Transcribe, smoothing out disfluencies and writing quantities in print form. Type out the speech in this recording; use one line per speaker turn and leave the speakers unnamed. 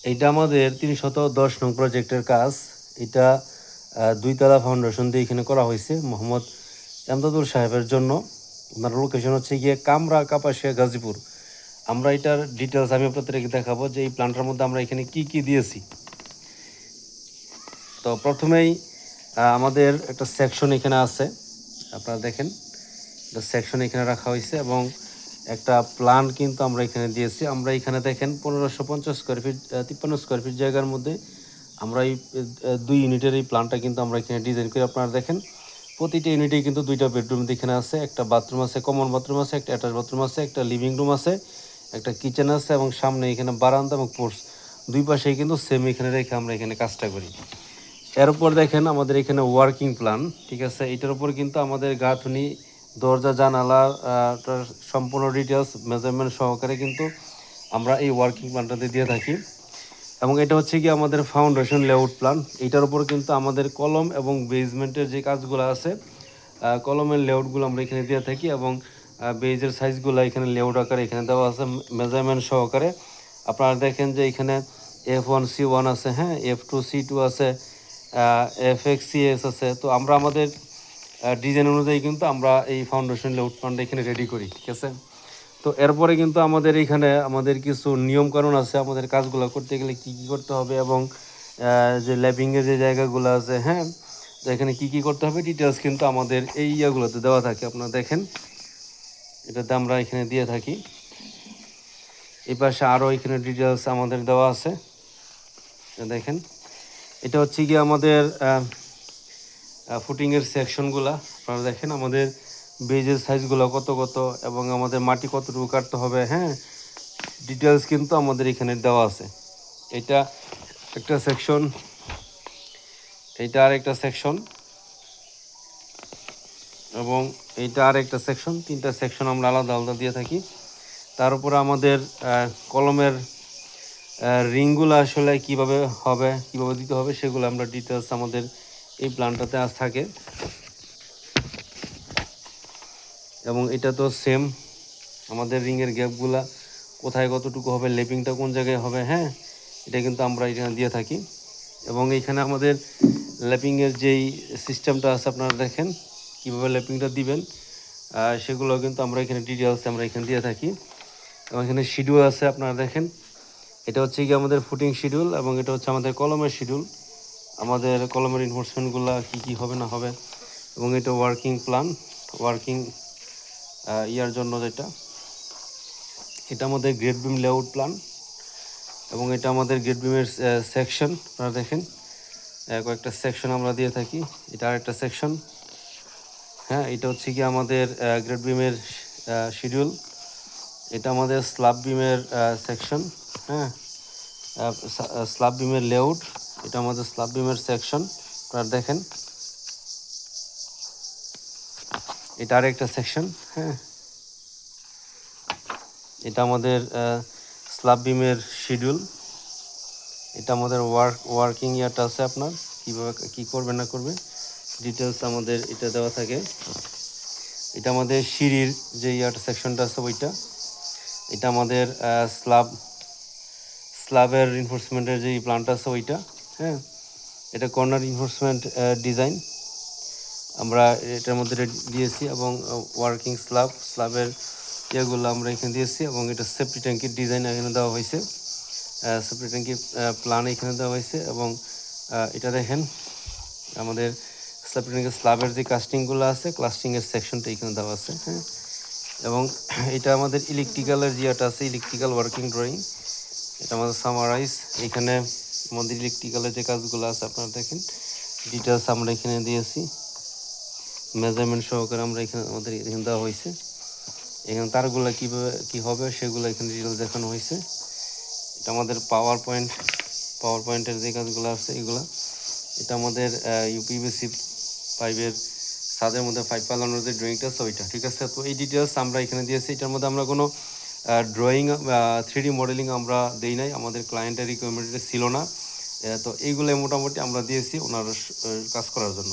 এইটা আমাদের 310 নং প্রজেক্টের কাজ। এটা 2 তলা ফাউন্ডেশন দিয়ে এখানে করা হয়েছে মোহাম্মদ এমদাদুল সাহেবের জন্য। ওনার লোকেশন হচ্ছে গিয়ে কামরা, কাপাসিয়া, গাজীপুর। আমরা এটার ডিটেলস আমি আপনাদেরকে দেখাবো যে এই প্ল্যানটার মধ্যে আমরা এখানে কি কি দিয়েছি। তো প্রথমেই আমাদের একটা সেকশন এখানে আছে, আপনারা দেখেন একটা সেকশন এখানে রাখা হয়েছে এবং একটা প্ল্যান কিন্তু আমরা এখানে দিয়েছি। আমরা এখানে দেখেন 1550 স্কোয়ার ফিট 53 স্কোয়ার ফিট জায়গার মধ্যে আমরা এই 2 ইউনিটের এই প্ল্যানটা কিন্তু আমরা এখানে ডিজাইন করি। আপনারা দেখেন প্রতিটা ইউনিটেই কিন্তু 2টা বেডরুম এখানে আছে, একটা বাথরুম আছে, কমন বাথরুম আছে, একটা অ্যাটাচ বাথরুম আছে, একটা লিভিং রুম আছে, একটা কিচেন আছে এবং সামনে এখানে বারান্দা এবং পোর্চ দুই পাশেই কিন্তু সেম এখানে রেখে আমরা এখানে কাজটা করি। এর উপর দেখেন আমাদের এখানে ওয়ার্কিং প্ল্যান, ঠিক আছে। এটার উপর কিন্তু আমাদের গাঁথনি, দরজা, জানালা সম্পূর্ণ ডিটেলস মেজারমেন্ট সহকারে কিন্তু আমরা এই ওয়ার্কিং প্ল্যানটাতে দিয়ে থাকি। এবং এটা হচ্ছে কি আমাদের ফাউন্ডেশন লেআউট প্ল্যান। এটার উপর কিন্তু আমাদের কলম এবং বেসমেন্টের যে কাজগুলো আছে কলমের লেআউটগুলো আমরা এখানে দিয়ে থাকি এবং বেজের সাইজগুলো এখানে লেআউট আকারে এখানে দেওয়া আছে মেজারমেন্ট সহকারে। আপনারা দেখেন যে এখানে F1C1 আছে, হ্যাঁ, F2C2 আছে, FXCS আছে। তো আমরা আমাদের ডিজাইন অনুযায়ী কিন্তু আমরা এই ফাউন্ডেশন লেআউট প্ল্যানটা এখানে রেডি করি, ঠিক আছে। তো এরপরে কিন্তু আমাদের এখানে আমাদের কিছু নিয়মকানুন আছে, আমাদের কাজগুলো করতে গেলে কী কী করতে হবে এবং যে ল্যাবিংয়ের যে জায়গাগুলো আছে, হ্যাঁ, তো এখানে কী কী করতে হবে ডিটেলস কিন্তু আমাদের এই ইয়াগুলোতে দেওয়া থাকে। আপনারা দেখেন এটাতে আমরা এখানে দিয়ে থাকি। এই পাশে আরও এখানে ডিটেলস আমাদের দেওয়া আছে, দেখেন। এটা হচ্ছে কি আমাদের ফুটিংয়ের সেকশনগুলা। আপনারা দেখেন আমাদের বেজের সাইজগুলো কত কত এবং আমাদের মাটি কতটুকু কাটতে হবে, হ্যাঁ, ডিটেলস কিন্তু আমাদের এখানে দেওয়া আছে। এটা একটা সেকশন, এইটা আর একটা সেকশন এবং এইটা আর একটা সেকশন, 3টা সেকশন আমরা আলাদা আলাদা দিয়ে থাকি। তার উপরে আমাদের কলমের রিংগুলো আসলে কিভাবে হবে, কিভাবে দিতে হবে সেগুলো আমরা ডিটেলস আমাদের এই প্ল্যানটাতে আজ থাকে। এবং এটা তো সেম আমাদের রিংয়ের গ্যাপগুলা কোথায় কতটুকু হবে, লেপিংটা কোন জায়গায় হবে, হ্যাঁ, এটা কিন্তু আমরা এখানে দিয়ে থাকি। এবং এইখানে আমাদের ল্যাপিংয়ের যেই সিস্টেমটা আছে আপনারা দেখেন কীভাবে ল্যাপিংটা দিবেন সেগুলো কিন্তু আমরা এখানে ডিটেলস আমরা এখানে দিয়ে থাকি। এবং এখানে শিডিউল আছে, আপনারা দেখেন এটা হচ্ছে কি আমাদের ফুটিং শিডিউল এবং এটা হচ্ছে আমাদের কলমের শিডিউল, আমাদের কলমের ইনফোর্সমেন্টগুলো কী কী হবে না হবে। এবং এটা ওয়ার্কিং প্ল্যান, ওয়ার্কিং ইয়ার জন্য যেটা, এটা আমাদের গ্রেড বিম লেআউট প্ল্যান এবং এটা আমাদের গ্রেড বিমের সেকশন। আপনারা দেখেন কয়েকটা সেকশন আমরা দিয়ে থাকি। এটা আরেকটা সেকশন, হ্যাঁ, এটা হচ্ছে কি আমাদের গ্রেড বিমের শিডিউল। এটা আমাদের স্ল্যাব বিমের সেকশন, হ্যাঁ, স্ল্যাব বিমের লেআউট। এটা আমাদের স্ল্যাব বিমের সেকশন, আপনারা দেখেন এটা আরেকটা সেকশন, হ্যাঁ, এটা আমাদের স্ল্যাব বিমের শিডিউল। এটা আমাদের ওয়ার্কিং ইয়ারটা আছে, আপনার কীভাবে কী করবে না করবে ডিটেলস আমাদের এটা দেওয়া থাকে। এটা আমাদের সিঁড়ির যে ইয়ারটা সেকশনটা আছে ওইটা। এটা আমাদের স্ল্যাবের ইনফোর্সমেন্টের যে প্ল্যানটা আছে ওইটা, হ্যাঁ, এটা কর্নার ইনফোর্সমেন্ট ডিজাইন আমরা এটার মধ্যে দিয়েছি এবং ওয়ার্কিং স্ল্যাবের ইয়েগুলো আমরা এখানে দিয়েছি এবং এটা সেফটি ট্যাঙ্কির ডিজাইন এখানে দেওয়া হয়েছে, সেফটি ট্যাঙ্কির প্ল্যান এখানে দেওয়া হয়েছে। এবং এটা দেখেন আমাদের সেফটি ট্যাঙ্কির স্ল্যাবের যে কাস্টিংগুলো আছে কাস্টিংয়ের সেকশনটা এখানে দেওয়া আছে, হ্যাঁ। এবং এটা আমাদের ইলেকট্রিক্যালের যেটা আছে ইলেকট্রিক্যাল ওয়ার্কিং ড্রয়িং, এটা আমাদের সামারাইজ। এখানে আমাদের ইলেকট্রিক্যালের যে কাজগুলো আছে আপনারা দেখেন ডিটেলস আমরা এখানে দিয়েছি, মেজারমেন্ট সহকারে আমরা এখানে আমাদের এখানে দেওয়া হয়েছে। এখানে তারগুলো কীভাবে কী হবে সেগুলো এখানে ডিটেলস দেখানো হয়েছে। এটা আমাদের পাওয়ার পয়েন্টের যে কাজগুলো আছে এগুলো। এটা আমাদের ইউপিভিসি পাইপের ছাদের মধ্যে পাইপ পালানোর যে ড্রয়িংটা আছে ওইটা, ঠিক আছে। তো এই ডিটেলস আমরা এখানে দিয়েছি। এটার মধ্যে আমরা কোনো ড্রয়িং 3D মডেলিং আমরা দেই নাই, আমাদের ক্লায়েন্টের রিকোয়ারমেন্টে ছিল না। তো এইগুলো মোটামুটি আমরা দিয়েছি ওনার কাজ করার জন্য।